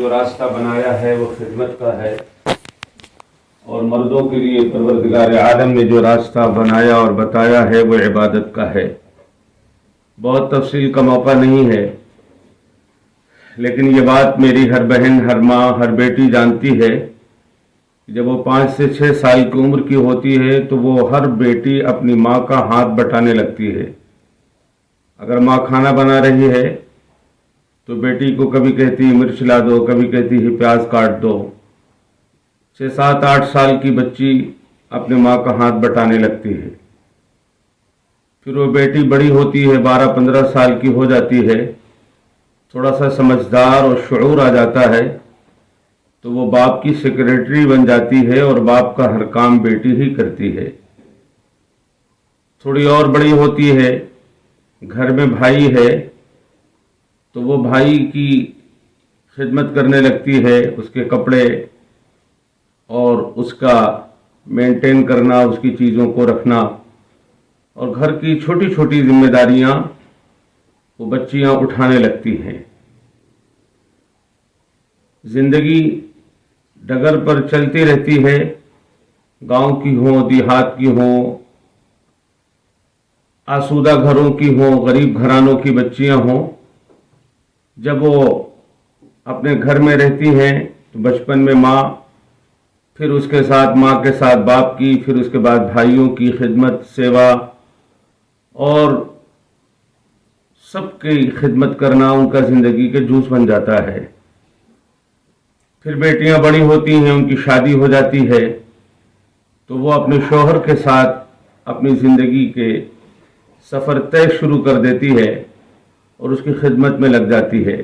جو راستہ بنایا ہے وہ خدمت کا ہے، اور مردوں کے لیے پروردگار عالم نے جو راستہ بنایا اور بتایا ہے وہ عبادت کا ہے۔ بہت تفصیل کا موقع نہیں ہے، لیکن یہ بات میری ہر بہن، ہر ماں، ہر بیٹی جانتی ہے۔ جب وہ 5 سے 6 سال کی عمر کی ہوتی ہے تو وہ ہر بیٹی اپنی ماں کا ہاتھ بٹانے لگتی ہے۔ اگر ماں کھانا بنا رہی ہے تو بیٹی کو کبھی کہتی مرچ لا دو، کبھی کہتی ہے پیاز کاٹ دو۔ 6 7 8 سال کی بچی اپنے ماں کا ہاتھ بٹانے لگتی ہے۔ پھر وہ بیٹی بڑی ہوتی ہے، 12 15 سال کی ہو جاتی ہے، تھوڑا سا سمجھدار اور شعور آ جاتا ہے تو وہ باپ کی سیکریٹری بن جاتی ہے اور باپ کا ہر کام بیٹی ہی کرتی ہے۔ تھوڑی اور بڑی ہوتی ہے، گھر میں بھائی ہے تو وہ بھائی کی خدمت کرنے لگتی ہے، اس کے کپڑے اور اس کا مینٹین کرنا، اس کی چیزوں کو رکھنا، اور گھر کی چھوٹی چھوٹی ذمہ داریاں وہ بچیاں اٹھانے لگتی ہیں۔ زندگی ڈگر پر چلتی رہتی ہے، گاؤں کی ہوں، دیہات کی ہوں، آسودہ گھروں کی ہوں، غریب گھرانوں کی بچیاں ہوں۔ جب وہ اپنے گھر میں رہتی ہیں تو بچپن میں ماں، پھر اس کے ساتھ ماں کے ساتھ باپ کی، پھر اس کے بعد بھائیوں کی خدمت، سیوا اور سب کی خدمت کرنا ان کا زندگی کا جوز بن جاتا ہے۔ پھر بیٹیاں بڑی ہوتی ہیں، ان کی شادی ہو جاتی ہے تو وہ اپنے شوہر کے ساتھ اپنی زندگی کے سفر طے شروع کر دیتی ہے اور اس کی خدمت میں لگ جاتی ہے۔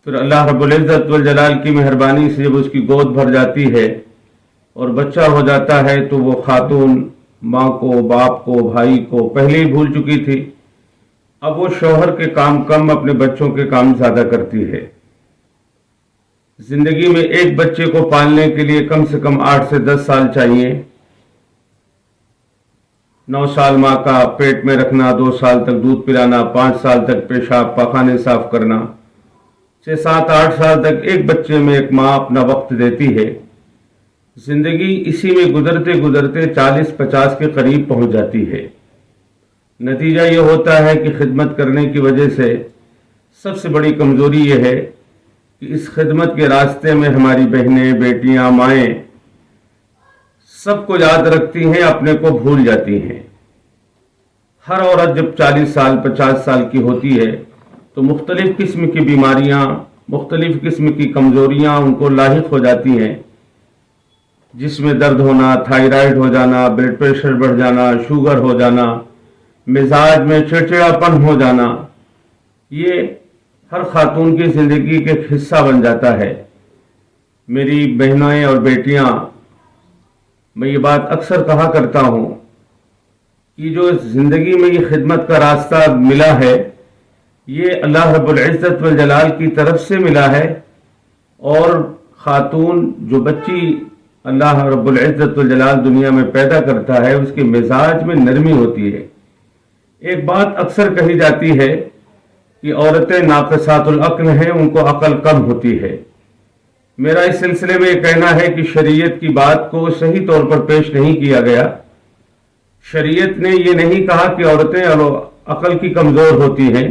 پھر اللہ رب العزت والجلال کی مہربانی سے جب اس کی گود بھر جاتی ہے اور بچہ ہو جاتا ہے تو وہ خاتون ماں کو، باپ کو، بھائی کو پہلے ہی بھول چکی تھی، اب وہ شوہر کے کام کم، اپنے بچوں کے کام زیادہ کرتی ہے۔ زندگی میں ایک بچے کو پالنے کے لیے کم سے کم 8 سے 10 سال چاہیے۔ 9 سال ماں کا پیٹ میں رکھنا، 2 سال تک دودھ پلانا، 5 سال تک پیشاب پاخانے صاف کرنا، 6 7 8 سال تک ایک بچے میں ایک ماں اپنا وقت دیتی ہے۔ زندگی اسی میں گزرتے گزرتے 40 50 کے قریب پہنچ جاتی ہے۔ نتیجہ یہ ہوتا ہے کہ خدمت کرنے کی وجہ سے سب سے بڑی کمزوری یہ ہے کہ اس خدمت کے راستے میں ہماری بہنیں، بیٹیاں، مائیں سب کو یاد رکھتی ہیں، اپنے کو بھول جاتی ہیں۔ ہر عورت جب 40 سال 50 سال کی ہوتی ہے تو مختلف قسم کی بیماریاں، مختلف قسم کی کمزوریاں ان کو لاحق ہو جاتی ہیں، جس میں درد ہونا، تھائرائیڈ ہو جانا، بلڈ پریشر بڑھ جانا، شوگر ہو جانا، مزاج میں چڑچڑاپن ہو جانا، یہ ہر خاتون کی زندگی کا ایک حصہ بن جاتا ہے۔ میری بہنیں اور بیٹیاں، میں یہ بات اکثر کہا کرتا ہوں کہ جو زندگی میں یہ خدمت کا راستہ ملا ہے یہ اللہ رب العزت والجلال کی طرف سے ملا ہے، اور خاتون جو بچی اللہ رب العزت والجلال دنیا میں پیدا کرتا ہے اس کے مزاج میں نرمی ہوتی ہے۔ ایک بات اکثر کہی جاتی ہے کہ عورتیں ناقصات العقل ہیں، ان کو عقل کم ہوتی ہے۔ میرا اس سلسلے میں یہ کہنا ہے کہ شریعت کی بات کو صحیح طور پر پیش نہیں کیا گیا۔ شریعت نے یہ نہیں کہا کہ عورتیں عقل کی کمزور ہوتی ہیں،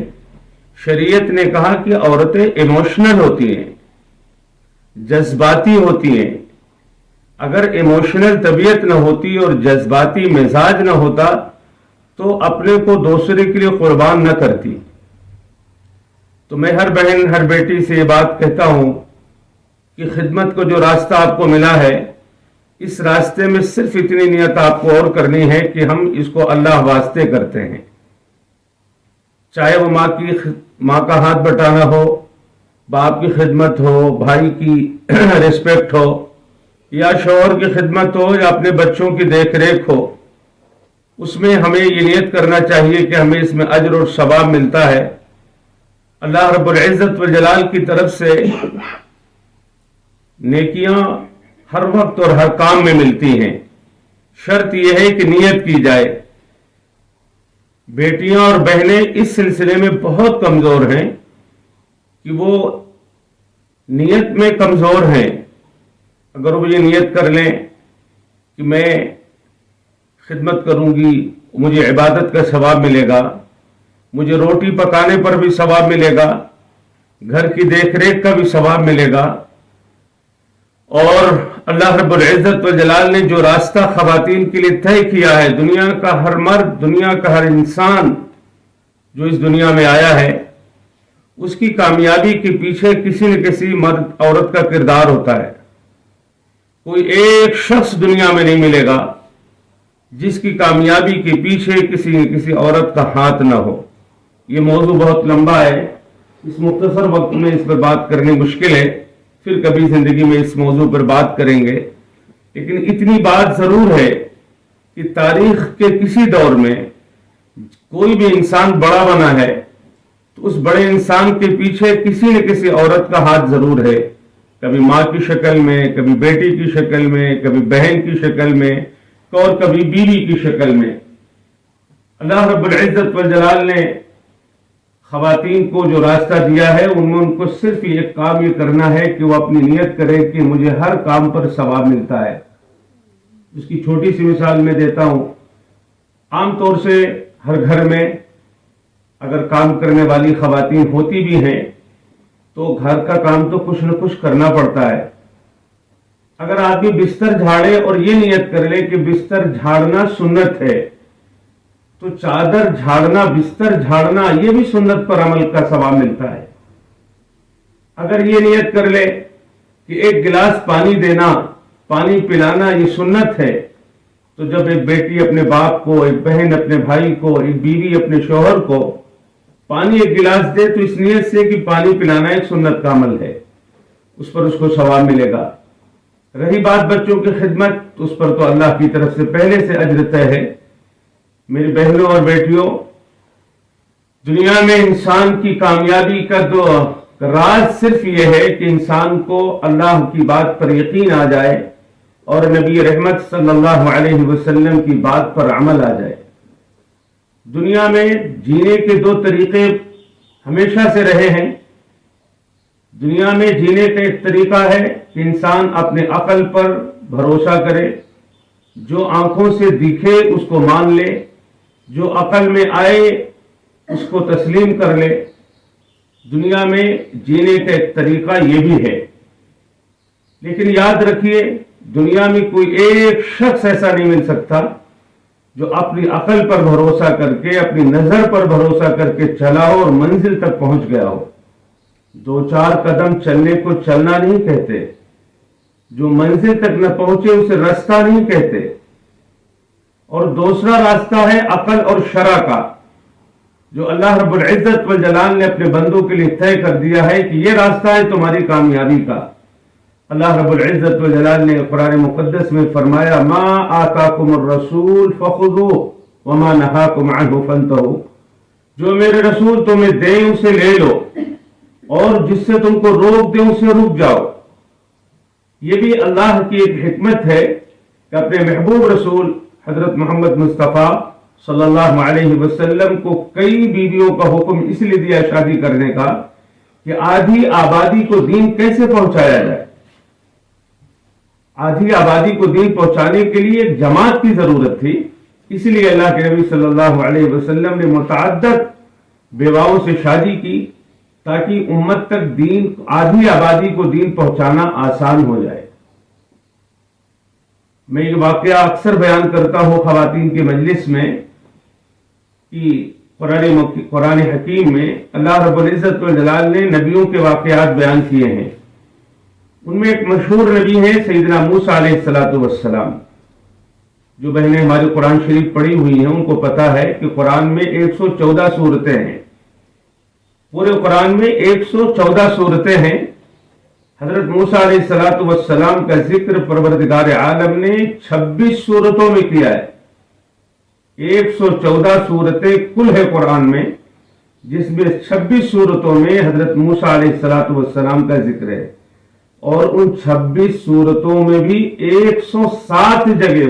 شریعت نے کہا کہ عورتیں ایموشنل ہوتی ہیں، جذباتی ہوتی ہیں۔ اگر ایموشنل طبیعت نہ ہوتی اور جذباتی مزاج نہ ہوتا تو اپنے کو دوسرے کے لیے قربان نہ کرتی۔ تو میں ہر بہن، ہر بیٹی سے یہ بات کہتا ہوں کہ خدمت کو جو راستہ آپ کو ملا ہے، اس راستے میں صرف اتنی نیت آپ کو اور کرنی ہے کہ ہم اس کو اللہ واسطے کرتے ہیں، چاہے وہ ماں کا ہاتھ بٹانا ہو، باپ کی خدمت ہو، بھائی کی ریسپیکٹ ہو، یا شوہر کی خدمت ہو، یا اپنے بچوں کی دیکھ ریکھ ہو۔ اس میں ہمیں یہ نیت کرنا چاہیے کہ ہمیں اس میں اجر اور ثواب ملتا ہے۔ اللہ رب العزت والجلال کی طرف سے نیکیاں ہر وقت اور ہر کام میں ملتی ہیں، شرط یہ ہے کہ نیت کی جائے۔ بیٹیاں اور بہنیں اس سلسلے میں بہت کمزور ہیں کہ وہ نیت میں کمزور ہیں، اگر وہ یہ نیت کر لیں کہ میں خدمت کروں گی، مجھے عبادت کا ثواب ملے گا، مجھے روٹی پکانے پر بھی ثواب ملے گا، گھر کی دیکھ ریکھ کا بھی ثواب ملے گا، اور اللہ رب العزت والجلال نے جو راستہ خواتین کے لیے طے کیا ہے، دنیا کا ہر مرد، دنیا کا ہر انسان جو اس دنیا میں آیا ہے، اس کی کامیابی کے پیچھے کسی نہ کسی مرد عورت کا کردار ہوتا ہے۔ کوئی ایک شخص دنیا میں نہیں ملے گا جس کی کامیابی کے پیچھے کسی نہ کسی عورت کا ہاتھ نہ ہو۔ یہ موضوع بہت لمبا ہے، اس مختصر وقت میں اس پر بات کرنی مشکل ہے، پھر کبھی زندگی میں اس موضوع پر بات کریں گے، لیکن اتنی بات ضرور ہے کہ تاریخ کے کسی دور میں کوئی بھی انسان بڑا بنا ہے تو اس بڑے انسان کے پیچھے کسی نہ کسی عورت کا ہاتھ ضرور ہے، کبھی ماں کی شکل میں، کبھی بیٹی کی شکل میں، کبھی بہن کی شکل میں، اور کبھی بیوی کی شکل میں۔ اللہ رب العزت والجلال نے خواتین کو جو راستہ دیا ہے، ان میں ان کو صرف ایک کام یہ کرنا ہے کہ وہ اپنی نیت کرے کہ مجھے ہر کام پر ثواب ملتا ہے۔ اس کی چھوٹی سی مثال میں دیتا ہوں۔ عام طور سے ہر گھر میں اگر کام کرنے والی خواتین ہوتی بھی ہیں تو گھر کا کام تو کچھ نہ کچھ کرنا پڑتا ہے۔ اگر آدمی بستر جھاڑے اور یہ نیت کر لے کہ بستر جھاڑنا سنت ہے، تو چادر جھاڑنا، بستر جھاڑنا، یہ بھی سنت پر عمل کا ثواب ملتا ہے۔ اگر یہ نیت کر لے کہ ایک گلاس پانی دینا، پانی پلانا یہ سنت ہے، تو جب ایک بیٹی اپنے باپ کو، ایک بہن اپنے بھائی کو، ایک بیوی اپنے شوہر کو پانی ایک گلاس دے تو اس نیت سے کہ پانی پلانا ایک سنت کا عمل ہے، اس پر اس کو ثواب ملے گا۔ رہی بات بچوں کی خدمت، تو اس پر تو اللہ کی طرف سے پہلے سے اجر طے ہے۔ میری بہنوں اور بیٹیوں، دنیا میں انسان کی کامیابی کا تو راز صرف یہ ہے کہ انسان کو اللہ کی بات پر یقین آ جائے اور نبی رحمت صلی اللہ علیہ وسلم کی بات پر عمل آ جائے۔ دنیا میں جینے کے دو طریقے ہمیشہ سے رہے ہیں۔ دنیا میں جینے کا ایک طریقہ ہے کہ انسان اپنے عقل پر بھروسہ کرے، جو آنکھوں سے دکھے اس کو مان لے، جو عقل میں آئے اس کو تسلیم کر لے۔ دنیا میں جینے کا ایک طریقہ یہ بھی ہے، لیکن یاد رکھیے دنیا میں کوئی ایک شخص ایسا نہیں مل سکتا جو اپنی عقل پر بھروسہ کر کے، اپنی نظر پر بھروسہ کر کے چلا ہو اور منزل تک پہنچ گیا ہو۔ دو چار قدم چلنے کو چلنا نہیں کہتے، جو منزل تک نہ پہنچے اسے راستہ نہیں کہتے۔ اور دوسرا راستہ ہے عقل اور شرع کا، جو اللہ رب العزت والجلال نے اپنے بندوں کے لیے طے کر دیا ہے کہ یہ راستہ ہے تمہاری کامیابی کا۔ اللہ رب العزت والجلال نے قرآن مقدس میں فرمایا، ما آتاکم الرسول فخذوہ وما نہاکم عنہ فانتہوا، جو میرے رسول تمہیں دیں اسے لے لو، اور جس سے تم کو روک دیں اسے رک جاؤ۔ یہ بھی اللہ کی ایک حکمت ہے کہ اپنے محبوب رسول حضرت محمد مصطفیٰ صلی اللہ علیہ وسلم کو کئی بیویوں کا حکم اس لیے دیا شادی کرنے کا کہ آدھی آبادی کو دین کیسے پہنچایا جائے۔ آدھی آبادی کو دین پہنچانے کے لیے ایک جماعت کی ضرورت تھی، اس لیے اللہ کے نبی صلی اللہ علیہ وسلم نے متعدد بیواؤں سے شادی کی تاکہ امت تک دین، آدھی آبادی کو دین پہنچانا آسان ہو جائے۔ میں یہ واقعہ اکثر بیان کرتا ہوں خواتین کے مجلس میں کہ قرآن حکیم میں اللہ رب العزت والجلال نے نبیوں کے واقعات بیان کیے ہیں۔ ان میں ایک مشہور نبی ہے سیدنا موسیٰ علیہ السلام۔ جو بہنیں ہماری قرآن شریف پڑھی ہوئی ہیں ان کو پتا ہے کہ قرآن میں 114 سورتیں ہیں، پورے قرآن میں 114 سورتیں ہیں۔ حضرت موسیٰ علیہ السلام کا ذکر پروردگار عالم نے 26 سورتوں میں کیا ہے۔ 114 سورتیں کل ہے قرآن میں، جس میں 26 سورتوں میں حضرت موسیٰ علیہ السلام کا ذکر ہے، اور ان 26 سورتوں میں بھی 107 جگہ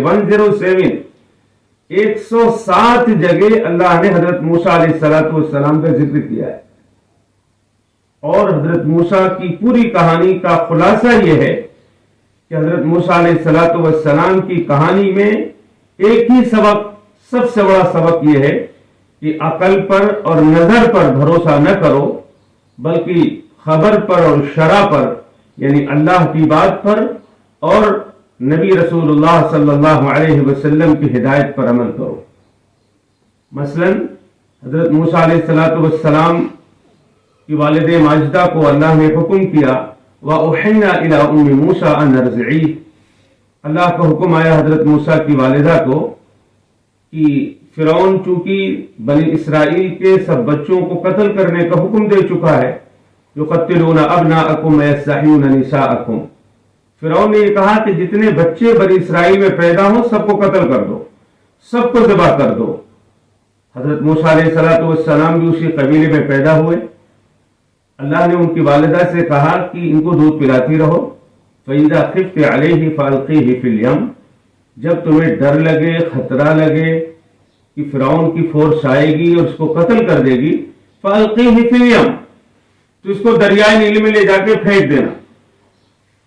107 جگہ اللہ نے حضرت موسیٰ علیہ السلام کا ذکر کیا ہے۔ اور حضرت موسیٰ کی پوری کہانی کا خلاصہ یہ ہے کہ حضرت موسیٰ علیہ الصلوۃ والسلام کی کہانی میں ایک ہی سبق، سب سے بڑا سبق یہ ہے کہ عقل پر اور نظر پر بھروسہ نہ کرو، بلکہ خبر پر اور شرع پر، یعنی اللہ کی بات پر اور نبی رسول اللہ صلی اللہ علیہ وسلم کی ہدایت پر عمل کرو۔ مثلا حضرت موسیٰ علیہ الصلوۃ والسلام کی والد ماجدہ کو اللہ نے حکم کیا وَأُوحَيْنَا إِلَىٰ أُمِّ مُوسَىٰ أَنْ أَرْضِعِيهِ، اللہ کا حکم آیا حضرت موسیٰ کی والدہ کو کہ فرعون چونکہ بنی اسرائیل کے سب بچوں کو قتل کرنے کا حکم دے چکا ہے، يُقَتِّلُونَ أَبْنَاءَكُمْ وَيَسْتَحْيُونَ نِسَاءَكُمْ، فرعون نے یہ کہا کہ جتنے بچے بنی اسرائیل میں پیدا ہوں سب کو قتل کر دو، سب کو ذبح کر دو۔ حضرت موسیٰ علیہ الصلوۃ والسلام بھی اسی قبیلے میں پیدا ہوئے۔ اللہ نے ان کی والدہ سے کہا کہ ان کو دودھ پلاتی رہو، فَإِذَا خِفْتِ عَلَيْهِ فَأَلْقِيهِ فِي الْيَمِّ، جب تمہیں ڈر لگے، خطرہ لگے کہ فرعون کی فورس آئے گی اور اس کو قتل کر دے گی، فَأَلْقِيهِ فِي الْيَمِّ، تو اس کو دریائے نیل میں لے جا کے پھینک دینا۔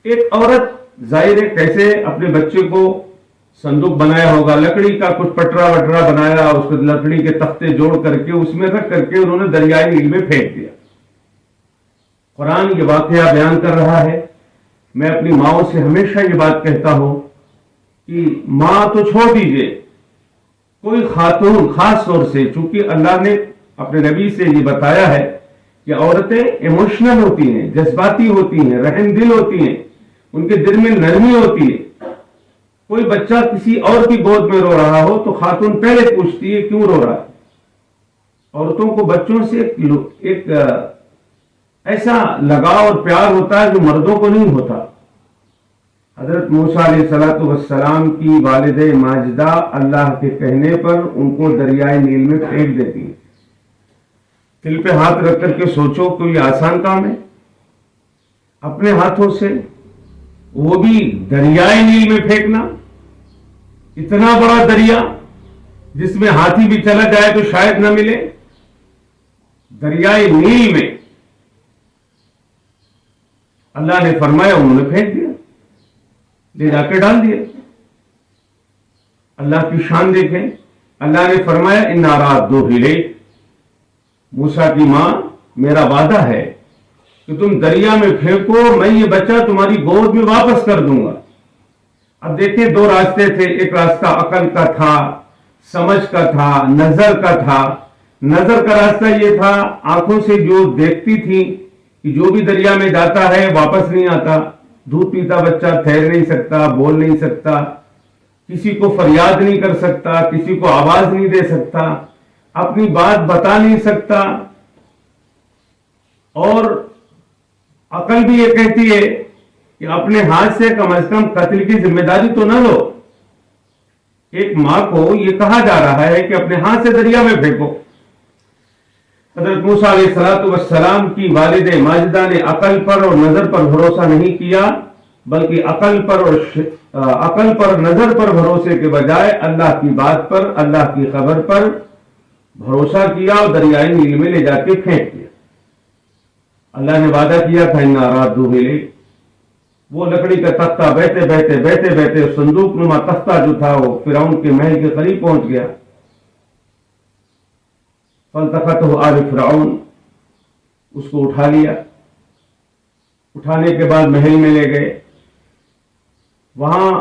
ایک عورت ظاہر ہے کیسے اپنے بچے کو صندوق بنایا ہوگا، لکڑی کا کچھ پٹرا وٹرا بنایا، اس کو لکڑی کے تختے جوڑ کر کے اس میں رکھ کر کے انہوں نے دریائے نیل میں پھینک دیا۔ قرآن یہ واقعہ بیان کر رہا ہے۔ میں اپنی ماؤں سے ہمیشہ یہ بات کہتا ہوں کہ ماں تو چھوڑ دیجئے، کوئی خاتون خاص طور سے، چونکہ اللہ نے اپنے نبی سے یہ بتایا ہے کہ عورتیں ایموشنل ہوتی ہیں، جذباتی ہوتی ہیں، رحم دل ہوتی ہیں، ان کے دل میں نرمی ہوتی ہے۔ کوئی بچہ کسی اور کی گود میں رو رہا ہو تو خاتون پہلے پوچھتی ہے کیوں رو رہا ہے۔ عورتوں کو بچوں سے ایک ایسا لگاؤ اور پیار ہوتا ہے جو مردوں کو نہیں ہوتا۔ حضرت موسیٰ علیہ الصلوۃ والسلام کی والد ماجدہ اللہ کے کہنے پر ان کو دریائے نیل میں پھینک دیتی ہیں۔ دل پہ ہاتھ رکھ کر کے سوچو، کوئی آسان کام ہے؟ اپنے ہاتھوں سے وہ بھی دریائے نیل میں پھینکنا، اتنا بڑا دریا جس میں ہاتھی بھی چلا جائے تو شاید نہ ملے، دریائے نیل میں اللہ نے فرمایا، انہوں نے پھینک دیا، لے جا کے ڈال دیا۔ اللہ کی شان دیکھیں، اللہ نے فرمایا اِنَّا رَادُّوهُ إِلَيْكَ، موسیٰ کی ماں میرا وعدہ ہے کہ تم دریا میں پھینکو، میں یہ بچہ تمہاری گود میں واپس کر دوں گا۔ اب دیکھیں دو راستے تھے، ایک راستہ عقل کا تھا، سمجھ کا تھا، نظر کا تھا۔ نظر کا راستہ یہ تھا، آنکھوں سے جو دیکھتی تھی کہ جو بھی دریا میں جاتا ہے واپس نہیں آتا، دودھ پیتا بچہ ٹھہر نہیں سکتا، بول نہیں سکتا، کسی کو فریاد نہیں کر سکتا، کسی کو آواز نہیں دے سکتا، اپنی بات بتا نہیں سکتا۔ اور عقل بھی یہ کہتی ہے کہ اپنے ہاتھ سے کم از کم قتل کی ذمہ داری تو نہ لو۔ ایک ماں کو یہ کہا جا رہا ہے کہ اپنے ہاتھ سے دریا میں پھینکو۔ حضرت موسیٰ علیہ الصلوۃ والسلام کی والد ماجدہ نے عقل پر اور نظر پر بھروسہ نہیں کیا، بلکہ عقل پر نظر پر بھروسے کے بجائے اللہ کی بات پر، اللہ کی خبر پر بھروسہ کیا اور دریائے نیل میں لے جا کے پھینک دیا۔ اللہ نے وعدہ کیا تھا اِنَّا رَادُّوهُ إِلَيْكَ، وہ لکڑی کا تختہ بہتے بہتے صندوق نما تختہ جو تھا وہ فرعون کے محل کے قریب پہنچ گیا۔ فَالْتَقَطَهُ آلُ فِرْعَوْنَ، اس کو اٹھا لیا، اٹھانے کے بعد محل میں لے گئے۔ وہاں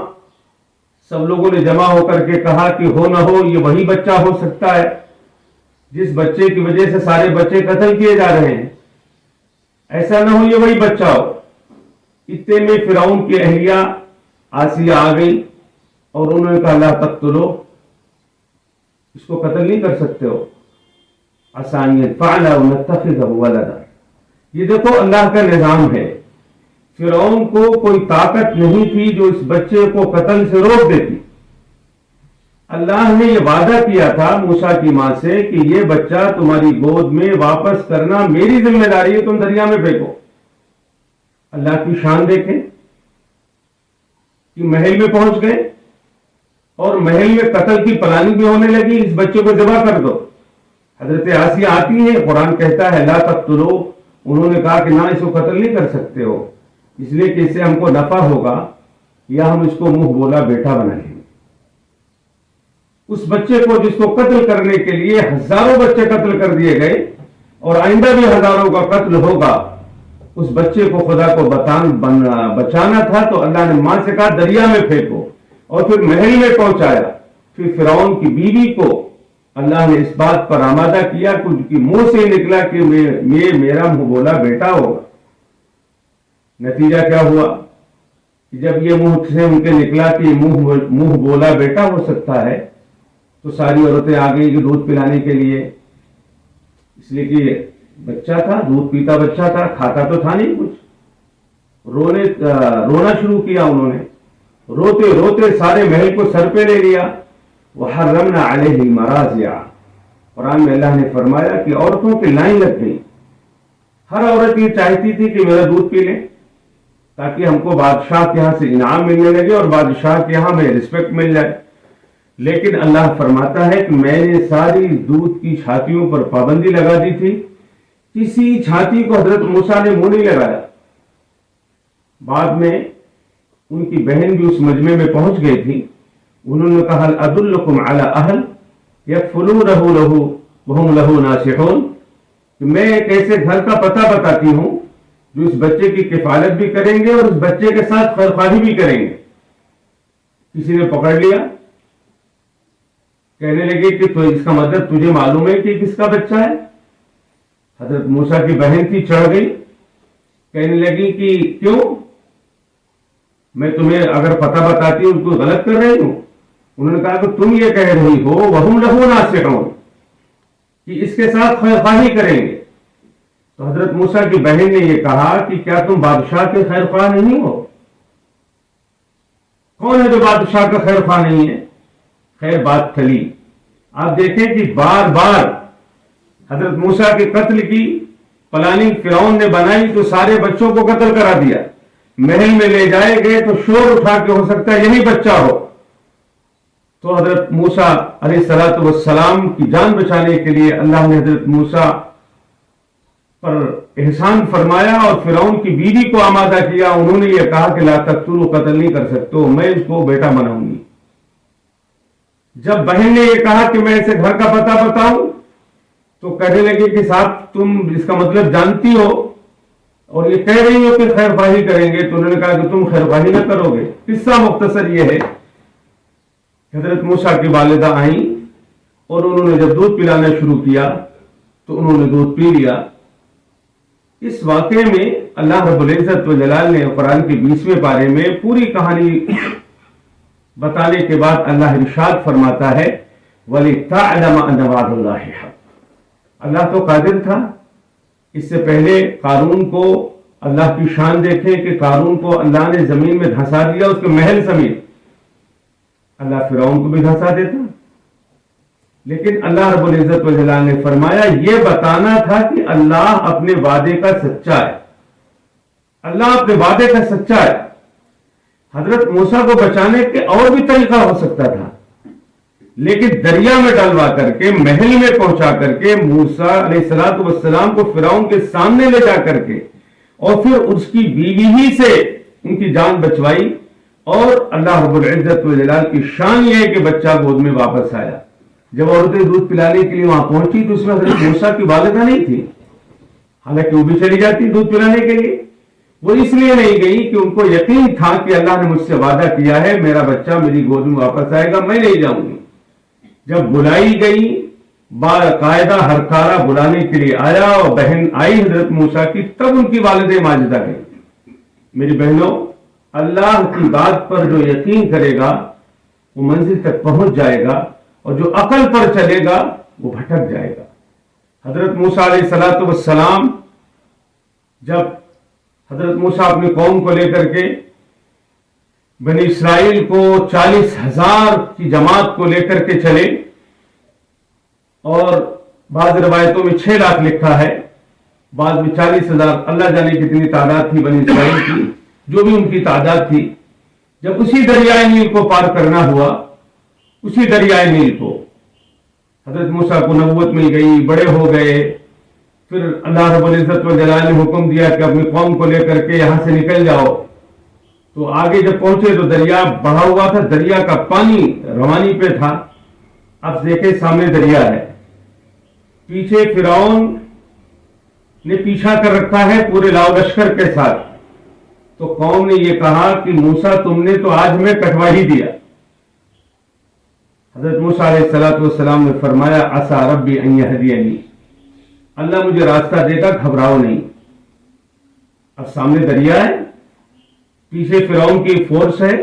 سب لوگوں نے جمع ہو کر کے کہا کہ ہو نہ ہو یہ وہی بچہ ہو سکتا ہے جس بچے کی وجہ سے سارے بچے قتل کیے جا رہے ہیں، ایسا نہ ہو یہ وہی بچہ ہو۔ اتنے میں فرعون کی اہلیہ آسیہ آ گئی اور انہوں نے کہا لا تقتلو، اس کو قتل نہیں کر سکتے ہو، عسیٰ ان ينفعنا أو نتخذه ولدا۔ یہ دیکھو اللہ کا نظام ہے، فرعون کو کوئی طاقت نہیں تھی جو اس بچے کو قتل سے روک دیتی۔ اللہ نے یہ وعدہ کیا تھا موسیٰ کی ماں سے کہ یہ بچہ تمہاری گود میں واپس کرنا میری ذمہ داری ہے، تم دریا میں پھینکو۔ اللہ کی شان دیکھیں کہ محل میں پہنچ گئے اور محل میں قتل کی پلاننگ بھی ہونے لگی، اس بچے کو ذبح کر دو۔ حضرت آسیہ آتی ہے، قرآن کہتا ہے لا تقتلو انہوں نے کہا کہ نہ اس کو قتل نہیں کر سکتے ہو، اس لیے کہ اس سے ہم کو نفع ہوگا یا ہم اس کو منہ بولا بیٹا بنا لیں گے۔ اس بچے کو جس کو قتل کرنے کے لیے ہزاروں بچے قتل کر دیے گئے اور آئندہ بھی ہزاروں کا قتل ہوگا، اس بچے کو خدا کو بچانا تھا تو اللہ نے ماں سے کہا دریا میں پھینکو، اور پھر محل میں پہنچایا۔ پھر فرعون کی بیوی کو اللہ نے اس بات پر آمادہ کیا کہ ان کی منہ سے نکلا کہ یہ میرا منہ بولا بیٹا ہوگا۔ نتیجہ کیا ہوا کہ جب یہ منہ سے ان کے نکلا کہ منہ بولا بیٹا ہو سکتا ہے تو ساری عورتیں آ گئی کہ دودھ پلانے کے لیے، اس لیے کہ بچہ تھا، دودھ پیتا بچہ تھا، کھاتا تو تھا نہیں کچھ۔ رونا شروع کیا انہوں نے، روتے روتے سارے محل کو سر پہ لے لیا۔ وحرمنا علیہ المراضع، قرآن میں اللہ نے فرمایا کہ عورتوں کی لائن لگ گئی۔ ہر عورت یہ چاہتی تھی کہ میرا دودھ پی لے تاکہ ہم کو بادشاہ کے یہاں سے انعام ملنے لگے اور بادشاہ کے یہاں میں رسپیکٹ مل جائے۔ لیکن اللہ فرماتا ہے کہ میں نے ساری دودھ کی چھاتیوں پر پابندی لگا دی تھی، کسی چھاتی کو حضرت موسیٰ نے منہ نہیں لگایا۔ بعد میں ان کی بہن بھی اس مجمع میں پہنچ گئی تھی، انہوں نے کہا هل ادلکم علی اہل یکفلونہ لہ وہم لہ ناصحون، کہ میں ایک ایسے گھر کا پتہ بتاتی ہوں جو اس بچے کی کفالت بھی کریں گے اور اس بچے کے ساتھ خیرخواہی بھی کریں گے۔ کسی نے پکڑ لیا، کہنے لگے کہ تو اس کا مطلب تجھے معلوم ہے کہ کس کا بچہ ہے؟ حضرت موسیٰ کی بہن تھی، چڑھ گئی، کہنے لگی کہ کیوں، میں تمہیں اگر پتہ بتاتی ہوں کوئی غلط کر رہی ہوں؟ انہوں نے کہا کہ تم یہ کہہ رہی ہو وہم لہ ناصحون کہ اس کے ساتھ خیرخواہی کریں گے۔ تو حضرت موسیٰ کی بہن نے یہ کہا کہ کیا تم بادشاہ کے خیرخواہ نہیں ہو؟ کون ہے جو بادشاہ کا خیرخواہ نہیں ہے؟ خیر بات ٹلی۔ آپ دیکھیں کہ بار بار حضرت موسیٰ کے قتل کی پلاننگ فرعون نے بنائی تو سارے بچوں کو قتل کرا دیا، محل میں لے جائے گئے تو شور اٹھا کے ہو سکتا ہے یہی بچہ ہو۔ تو حضرت موسیٰ علیہ السلام کی جان بچانے کے لیے اللہ نے حضرت موسیٰ پر احسان فرمایا اور فرعون کی بیوی کو آمادہ کیا۔ انہوں نے یہ کہا کہ لا تقتلوا، قتل نہیں کر سکتے، میں اس کو بیٹا بناؤں گی۔ جب بہن نے یہ کہا کہ میں اسے گھر کا پتہ بتاؤں تو کہنے لگے کہ صاحب تم اس کا مطلب جانتی ہو اور یہ کہہ رہی ہو کہ خیر خواہی کریں گے، تو انہوں نے کہا کہ تم خیر خواہی نہ کرو گے۔ قصہ مختصر یہ ہے، حضرت موسیٰ کی والدہ آئیں اور انہوں نے جب دودھ پلانا شروع کیا تو انہوں نے دودھ پی لیا۔ اس واقعے میں اللہ رب العزت و جلال نے قرآن کے 20ویں پارے میں پوری کہانی بتانے کے بعد اللہ ارشاد فرماتا ہے وَلِتَعْلَمَ أَنَّ وَعْدَ اللَّهِ حَقٌّ۔ اللہ تو قادر تھا، اس سے پہلے قارون کو اللہ کی شان دیکھیں کہ قارون کو اللہ نے زمین میں دھنسا دیا، اس کے محل سمیت۔ اللہ فرعون کو بھی دھنسا دیتا، لیکن اللہ رب العزت و جلال نے فرمایا یہ بتانا تھا کہ اللہ اپنے وعدے کا سچا ہے، اللہ اپنے وعدے کا سچا ہے۔ حضرت موسیٰ کو بچانے کے اور بھی طریقہ ہو سکتا تھا، لیکن دریا میں ڈلوا کر کے، محل میں پہنچا کر کے، موسیٰ علیہ السلام کو فرعون کے سامنے لے جا کر کے اور پھر اس کی بیوی ہی سے ان کی جان بچوائی۔ اور اللہ رب العزت و جلال کی شان یہ ہے کہ بچہ گود میں واپس آیا۔ جب عورتیں دودھ پلانے کے لیے وہاں پہنچی تو اس میں حضرت موسیٰ کی والدہ نہیں تھی، حالانکہ وہ بھی چلی جاتی دودھ پلانے کے لیے۔ وہ اس لیے نہیں گئی کہ ان کو یقین تھا کہ اللہ نے مجھ سے وعدہ کیا ہے میرا بچہ میری گود میں واپس آئے گا، میں نہیں جاؤں گی۔ جب بلائی گئی، باقاعدہ ہر کارا بلانے کے لیے آیا اور بہن آئی حضرت موسیٰ کی، تب ان کی والدہ ماجدہ گئی۔ میری بہنوں، اللہ کی بات پر جو یقین کرے گا وہ منزل تک پہنچ جائے گا، اور جو عقل پر چلے گا وہ بھٹک جائے گا۔ حضرت موسیٰ علیہ السلام جب حضرت موسیٰ اپنی قوم کو لے کر کے بنی اسرائیل کو 40,000 کی جماعت کو لے کر کے چلے، اور بعض روایتوں میں 6 لاکھ لکھا ہے، بعض میں 40,000، اللہ جانے کتنی تعداد تھی بنی اسرائیل کی، جو بھی ان کی تعداد تھی۔ جب اسی دریائے نیل کو پار کرنا ہوا، اسی دریائے نیل کو حضرت موسیٰ کو نبوت مل گئی، بڑے ہو گئے، پھر اللہ رب العزت و جلال نے حکم دیا کہ اپنی قوم کو لے کر کے یہاں سے نکل جاؤ. تو آگے جب پہنچے تو دریا بڑھا ہوا تھا, دریا کا پانی روانی پہ تھا. اب دیکھیں سامنے دریا ہے, پیچھے فرعون نے پیچھا کر رکھا ہے پورے لاؤ لشکر کے ساتھ. تو قوم نے یہ کہا کہ موسیٰ تم نے تو آج ہمیں کٹوا ہی دیا. حضرت موسیٰ علیہ السلام نے فرمایا عسیٰ ربی ان یہدینی, اللہ مجھے راستہ دے گا, گھبراؤ نہیں. اب سامنے دریا ہے, پیچھے فرعون کی فورس ہے,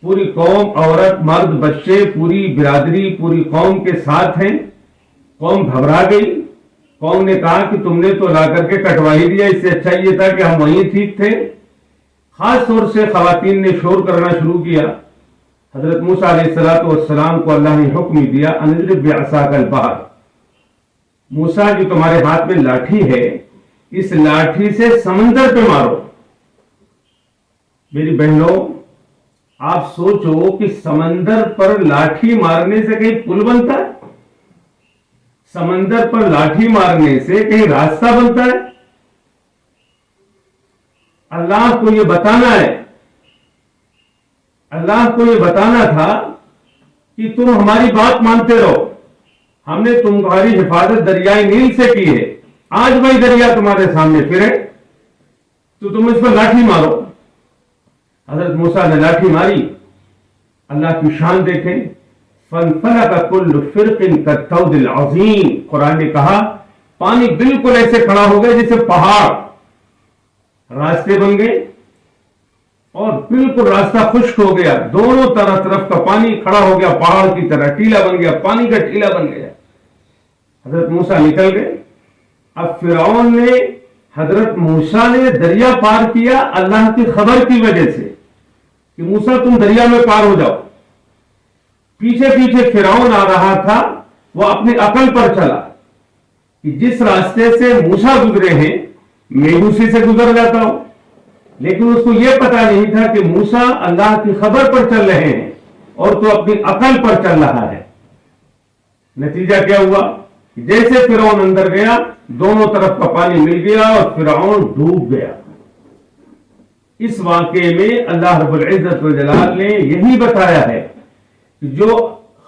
پوری قوم, عورت, مرد, بچے, پوری برادری, پوری قوم کے ساتھ ہیں. قوم گھبرا گئی. قوم نے کہا کہ تم نے تو لا کر کے کٹوا ہی دیا, اس سے اچھا یہ تھا کہ ہم وہیں ٹھیک تھے. خاص طور سے خواتین نے شور کرنا شروع کیا. حضرت موسیٰ علیہ السلام کو اللہ نے حکم دیا انضرب بعصاک البحر, موسیٰ جو تمہارے ہاتھ میں لاٹھی ہے اس لاٹھی سے سمندر پہ مارو. میری بہنوں, آپ سوچو کہ سمندر پر لاٹھی مارنے سے کہیں پل بنتا ہے؟ سمندر پر لاٹھی مارنے سے کہیں راستہ بنتا ہے؟ اللہ کو یہ بتانا ہے, اللہ کو یہ بتانا تھا کہ تم ہماری بات مانتے رہو, ہم نے تمہاری حفاظت دریائے نیل سے کی ہے. آج وہی دریا تمہارے سامنے پھرے تو تم اس پر لاٹھی مارو. حضرت موسیٰ نے لاٹھی ماری. اللہ کی شان دیکھیں, فَانْفَلَقَ كُلُّ فِرْقٍ كَالطَّوْدِ الْعَظِيمِ, قرآن نے کہا پانی بالکل ایسے کھڑا ہو گیا جیسے پہاڑ, راستے بن گئے اور بالکل راستہ خشک ہو گیا. دونوں طرف کا پانی کھڑا ہو گیا پہاڑ کی طرح, ٹیلا بن گیا, پانی کا ٹیلا بن گیا. حضرت موسیٰ نکل گئے. اب فرعون نے, حضرت موسیٰ نے دریا پار کیا اللہ کی خبر کی وجہ سے کہ موسیٰ تم دریا میں پار ہو جاؤ. پیچھے پیچھے فرعون آ رہا تھا, وہ اپنی عقل پر چلا کہ جس راستے سے موسیٰ گزرے ہیں میں اسی سے گزر جاتا ہوں. لیکن اس کو یہ پتا نہیں تھا کہ موسیٰ اللہ کی خبر پر چل رہے ہیں اور تو اپنی عقل پر چل رہا ہے. نتیجہ کیا ہوا؟ جیسے فرعون اندر گیا دونوں طرف کا پانی مل گیا اور فرعون ڈوب گیا. اس واقعے میں اللہ رب العزت والجلال نے یہی بتایا ہے کہ جو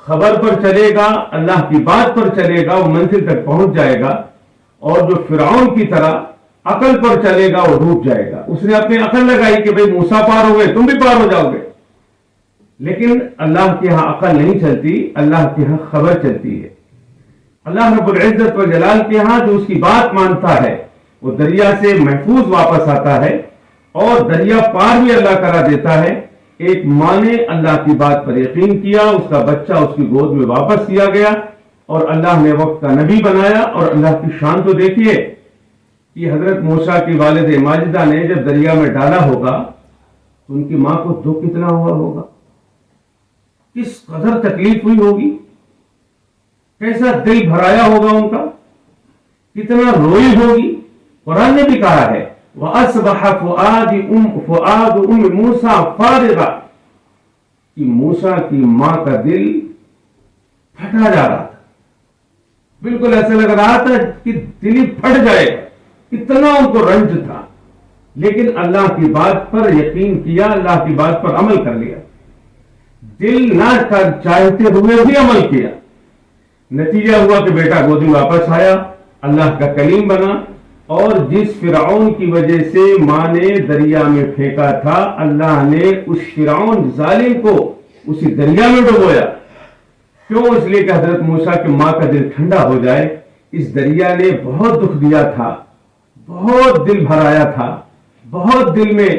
خبر پر چلے گا, اللہ کی بات پر چلے گا, وہ منزل تک پہنچ جائے گا, اور جو فرعون کی طرح عقل پر چلے گا وہ ڈوب جائے گا. اس نے اپنی عقل لگائی کہ بھئی موسیٰ پار ہو گئے, تم بھی پار ہو جاؤ گے. لیکن اللہ کے ہاں عقل نہیں چلتی, اللہ کے ہاں خبر چلتی ہے. اللہ رب العزت والجلال کے ہاں جو اس کی بات مانتا ہے وہ دریا سے محفوظ واپس آتا ہے, اور دریا پار بھی اللہ کرا دیتا ہے. ایک ماں نے اللہ کی بات پر یقین کیا, اس کا بچہ اس کی گود میں واپس کیا گیا, اور اللہ نے وقت کا نبی بنایا. اور اللہ کی شان تو دیکھیے کہ حضرت موسیٰ کی والد ماجدہ نے جب دریا میں ڈالا ہوگا تو ان کی ماں کو دکھ کتنا ہوا ہوگا, کس قدر تکلیف ہوئی ہوگی, کیسا دل بھرایا ہوگا ان کا, کتنا روئی ہوگی. قرآن نے بھی کہا ہے وَأَصْبَحَ فُؤَادُ أُمِّ مُوسَىٰ فَارِغًا, کہ موسیٰ کی ماں کا دل پھٹا جا رہا تھا, بالکل ایسا لگ رہا تھا کہ دل ہی پھٹ جائے, اتنا ان کو رنج تھا. لیکن اللہ کی بات پر یقین کیا, اللہ کی بات پر عمل کر لیا, دل نہ کر چاہتے ہوئے بھی عمل کیا. نتیجہ ہوا کہ بیٹا گودی واپس آیا, اللہ کا کلیم بنا, اور جس فرعون کی وجہ سے ماں نے دریا میں پھینکا تھا, اللہ نے اس فرعون ظالم کو اسی دریا میں ڈبویا. کیوں؟ اس لیے کہ حضرت موسیٰ کی ماں کا دل ٹھنڈا ہو جائے. اس دریا نے بہت دکھ دیا تھا, بہت دل بھرایا تھا, بہت دل میں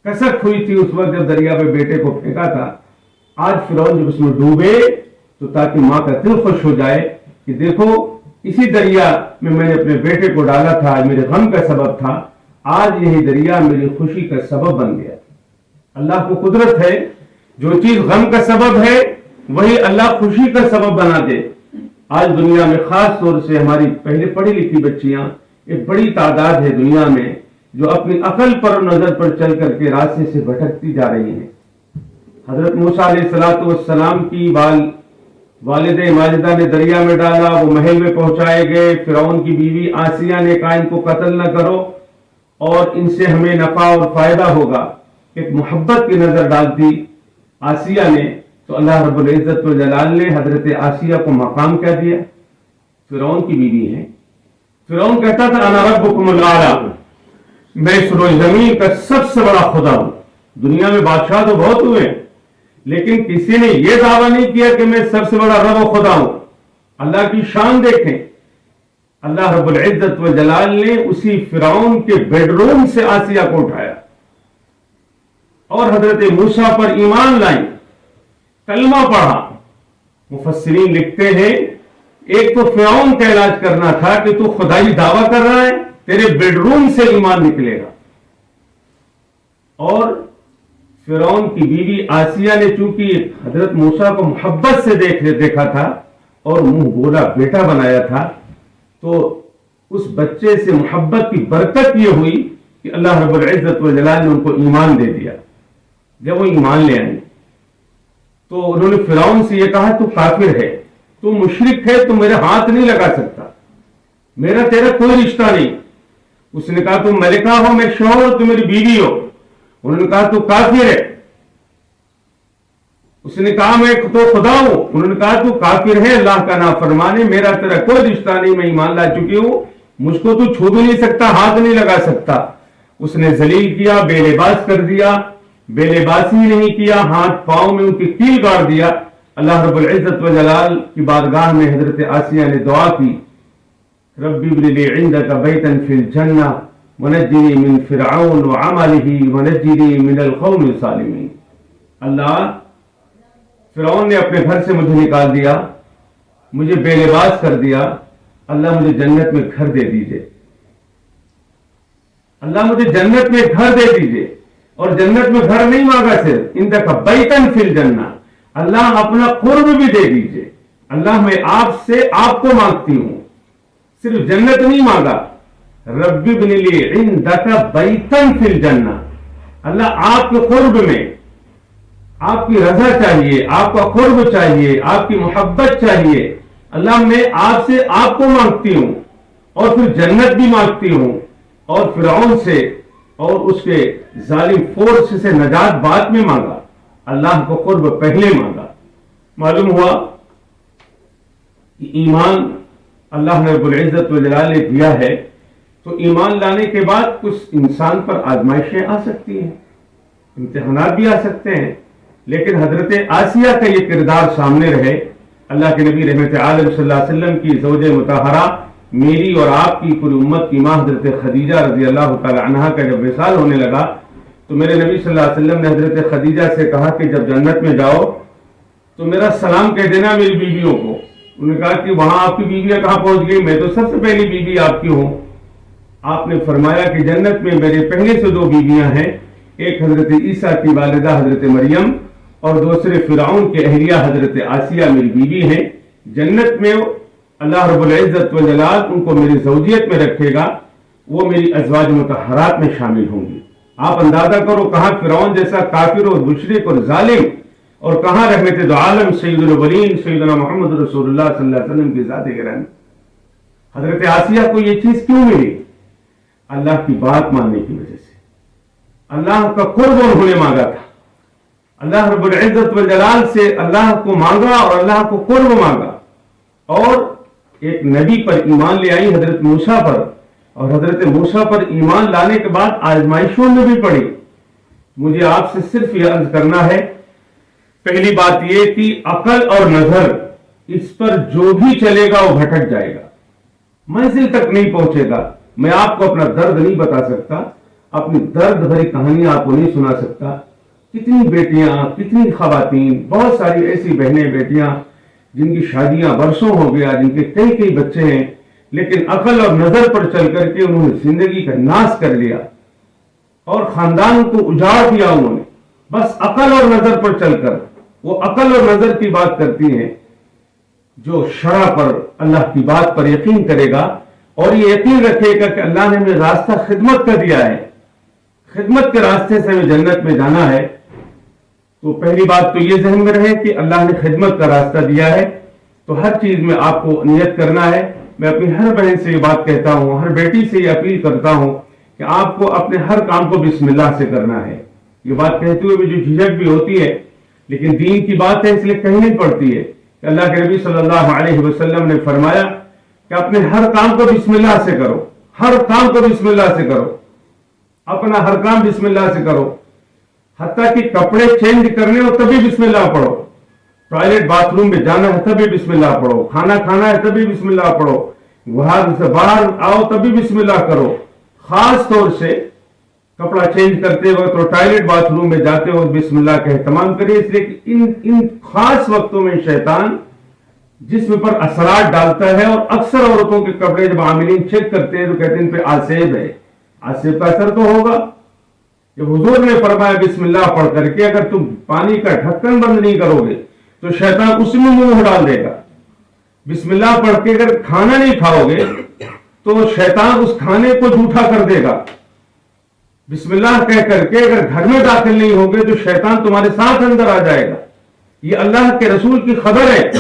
کسک ہوئی تھی اس وقت جب دریا میں بیٹے کو پھینکا تھا. آج فرعون جب اس میں ڈوبے تو تاکہ ماں کا دل خوش ہو جائے کہ دیکھو اسی دریا میں میں نے اپنے بیٹے کو ڈالا تھا, آج میرے غم کا سبب تھا, آج یہی دریا میری خوشی کا سبب بن گیا. اللہ کو قدرت ہے, جو چیز غم کا سبب ہے وہی اللہ خوشی کا سبب بنا دے. آج دنیا میں خاص طور سے ہماری پہلے پڑھی لکھی بچیاں, ایک بڑی تعداد ہے دنیا میں جو اپنی عقل پر نظر پر چل کر کے راستے سے بھٹکتی جا رہی ہیں. حضرت موسیٰ علیہ السلام کی والد ماجدہ نے دریا میں ڈالا، وہ محل میں پہنچائے گئے، فرعون کی بیوی آسیہ نے کہا ان کو قتل نہ کرو اور ان سے ہمیں نفع اور فائدہ ہوگا، ایک محبت کی نظر ڈالتی آسیہ نے، تو اللہ رب العزت والجلال نے حضرت آسیہ کو مقام کیا دیا؟ فرعون کی بیوی ہے۔ فرعون کہتا تھا انا ربکم الاعلی، میں سر زمین کا سب سے بڑا خدا ہوں۔ دنیا میں بادشاہ تو بہت ہوئے لیکن کسی نے یہ دعویٰ نہیں کیا کہ میں سب سے بڑا رب و خدا ہوں۔ اللہ کی شان دیکھیں، اللہ رب العزت والجلال نے اسی فرعون کے بیڈ روم سے آسیہ کو اٹھایا اور حضرت موسیٰ پر ایمان لائی، کلمہ پڑھا۔ مفسرین لکھتے ہیں ایک تو فرعون کا علاج کرنا تھا کہ تو خدائی دعویٰ کر رہا ہے، تیرے بیڈ روم سے ایمان نکلے گا، اور فرعون کی بیوی آسیہ نے چونکہ حضرت موسیٰ کو محبت سے دیکھا تھا اور منہ بولا بیٹا بنایا تھا، تو اس بچے سے محبت کی برکت یہ ہوئی کہ اللہ رب العزت والجلال نے ان کو ایمان دے دیا۔ جب وہ ایمان لے آئے تو انہوں نے فرعون سے یہ کہا تو کافر ہے، تو مشرک ہے، تو میرے ہاتھ نہیں لگا سکتا، میرا تیرا کوئی رشتہ نہیں۔ اس نے کہا تم ملکہ ہو، میں شوہر ہوں، تم میری بیوی ہو۔ انہوں نے کہا تو کافر ہے۔ اس نے کہا میں تو خدا ہوں۔ انہوں نے کہا تو کافر ہے، اللہ کا نافرمان ہے، میرا تیرا کوئی رشتہ نہیں، میں ایمان لا چکی ہوں، مجھ کو تو چھو بھی نہیں سکتا، ہاتھ نہیں لگا سکتا۔ اس نے ذلیل کیا، بے لباس کر دیا، بے لباسی نہیں کیا، ہاتھ پاؤں میں ان کی کیل گاڑ دیا۔ اللہ رب العزت والجلال کی بارگاہ میں حضرت آسیہ نے دعا کی، ربی ابن لی عندک بیتا فی الجنہ ونجنی من فرعون وعملہ ونجنی من القوم الظالمین۔ اللہ، فرعون نے اپنے گھر سے مجھے نکال دیا، مجھے بے لباس کر دیا، اللہ مجھے جنت میں گھر دے دیجئے، اللہ مجھے جنت میں گھر دے دیجئے۔ اور جنت میں گھر نہیں مانگا، صرف عندک بیتا فی الجنہ، اللہ اپنا قرب بھی دے دیجئے، اللہ میں آپ سے آپ کو مانگتی ہوں، صرف جنت نہیں مانگا۔ رب ابن لی عندک بیتا فی الجنہ، اللہ آپ کے قرب میں آپ کی رضا چاہیے، آپ کا قرب چاہیے، آپ کی محبت چاہیے، اللہ میں آپ سے آپ کو مانگتی ہوں، اور پھر جنت بھی مانگتی ہوں، اور فرعون سے اور اس کے ظالم فورس سے نجات بعد میں مانگا، اللہ کو قرب پہلے مانگا۔ معلوم ہوا کہ ایمان اللہ نے رب العزت والجلال نے دیا ہے، تو ایمان لانے کے بعد کچھ انسان پر آزمائشیں آ سکتی ہیں، امتحانات بھی آ سکتے ہیں، لیکن حضرت آسیہ کا یہ کردار سامنے رہے۔ اللہ کے نبی رحمت عالم صلی اللہ علیہ وسلم کی زوج مطہرہ، میری اور آپ کی پوری امت کی ماں حضرت خدیجہ رضی اللہ تعالی عنہا کا جب وصال ہونے لگا تو میرے نبی صلی اللہ علیہ وسلم نے حضرت خدیجہ سے کہا کہ جب جنت میں جاؤ تو میرا سلام کہہ دینا میری بیویوں کو۔ انہوں نے کہا کہ وہاں آپ کی بیویاں کہاں پہنچ گئی، میں تو سب سے پہلی بیوی آپ کی ہوں۔ آپ نے فرمایا کہ جنت میں میرے پہلے سے دو بیویاں ہیں، ایک حضرت عیسیٰ کی والدہ حضرت مریم اور دوسرے فرعون کے اہلیہ حضرت آسیہ میری بیوی ہیں۔ جنت میں اللہ رب العزت والجلال ان کو میری زوجیت میں رکھے گا، وہ میری ازواج مطہرات میں شامل ہوں گی۔ آپ اندازہ کرو کہاں فرعون جیسا کافر اور مشرک اور ظالم، اور کہاں رحمت دو عالم سید الاولین سیدنا محمد رسول اللہ صلی اللہ علیہ وسلم کی ذات گرامی۔ حضرت آسیہ کو یہ چیز کیوں ملی؟ اللہ کی بات ماننے کی وجہ سے، اللہ کا قرب انہوں نے مانگا تھا، اللہ رب العزت والجلال سے اللہ کو مانگا اور اللہ کو قرب مانگا، اور ایک نبی پر ایمان لے آئی حضرت موسیٰ پر، اور حضرت موسیٰ پر ایمان لانے کے بعد آزمائشوں میں بھی پڑی۔ مجھے آپ سے صرف یہ عرض کرنا ہے، پہلی بات یہ کہ عقل اور نظر اس پر جو بھی چلے گا وہ بھٹک جائے گا، منزل تک نہیں پہنچے گا۔ میں آپ کو اپنا درد نہیں بتا سکتا، اپنی درد بھری کہانیاں آپ کو نہیں سنا سکتا۔ کتنی بیٹیاں، کتنی خواتین، بہت ساری ایسی بہنیں بیٹیاں جن کی شادیاں برسوں ہو گیا، جن کے کئی کئی بچے ہیں، لیکن عقل اور نظر پر چل کر کے انہوں نے زندگی کا ناس کر لیا اور خاندان کو اجاڑ دیا انہوں نے، بس عقل اور نظر پر چل کر۔ وہ عقل اور نظر کی بات کرتی ہیں، جو شرع پر اللہ کی بات پر یقین کرے گا اور یہ یقین رکھے گا کہ اللہ نے ہمیں راستہ خدمت کا دیا ہے، خدمت کے راستے سے ہمیں جنت میں جانا ہے، تو پہلی بات تو یہ ذہن میں رہے کہ اللہ نے خدمت کا راستہ دیا ہے، تو ہر چیز میں آپ کو نیت کرنا ہے. میں اپنی ہر بہن سے یہ بات کہتا ہوں, ہر بیٹی سے یہ اپیل کرتا ہوں کہ آپ کو اپنے ہر کام کو بسم اللہ سے کرنا ہے. یہ بات کہتے ہوئے مجھے جھجک بھی ہوتی ہے, لیکن دین کی بات ہے اس لیے کہنی پڑتی ہے کہ اللہ کے نبی صلی اللہ علیہ وسلم نے فرمایا کہ اپنے ہر کام کو بسم اللہ سے کرو, ہر کام کو بسم اللہ سے کرو, اپنا ہر کام بسم اللہ سے کرو. حتیٰ کہ کپڑے چینج کرنے ہو تبھی بسم اللہ پڑھو, ٹوائلٹ باتھ روم میں جانا ہے تبھی بسم اللہ پڑھو, کھانا کھانا ہے تبھی بسم اللہ پڑھو, باہر آؤ تبھی بسم اللہ کرو. خاص طور سے کپڑا چینج کرتے وقت اور ٹوائلٹ باتھ روم میں جاتے وقت بسم اللہ کا اہتمام کریے, اس لیے کہ ان خاص وقتوں میں شیطان جسم پر اثرات ڈالتا ہے. اور اکثر عورتوں کے کپڑے جب عاملین چیک کرتے ہیں تو کہتے ہیں ان پہ آسیب ہے. آسیب کا اثر تو ہوگا. جب حضور نے فرمایا بسم اللہ پڑھ کر کے اگر تم پانی کا ڈھکن بند نہیں کرو گے تو شیطان اس میں منہ ڈال دے گا. بسم اللہ پڑھ کے اگر کھانا نہیں کھاؤ گے تو شیطان اس کھانے کو جھوٹا کر دے گا. بسم اللہ کہہ کر کے اگر گھر میں داخل نہیں ہوگے تو شیطان تمہارے ساتھ اندر آ جائے گا. یہ اللہ کے رسول کی خبر ہے,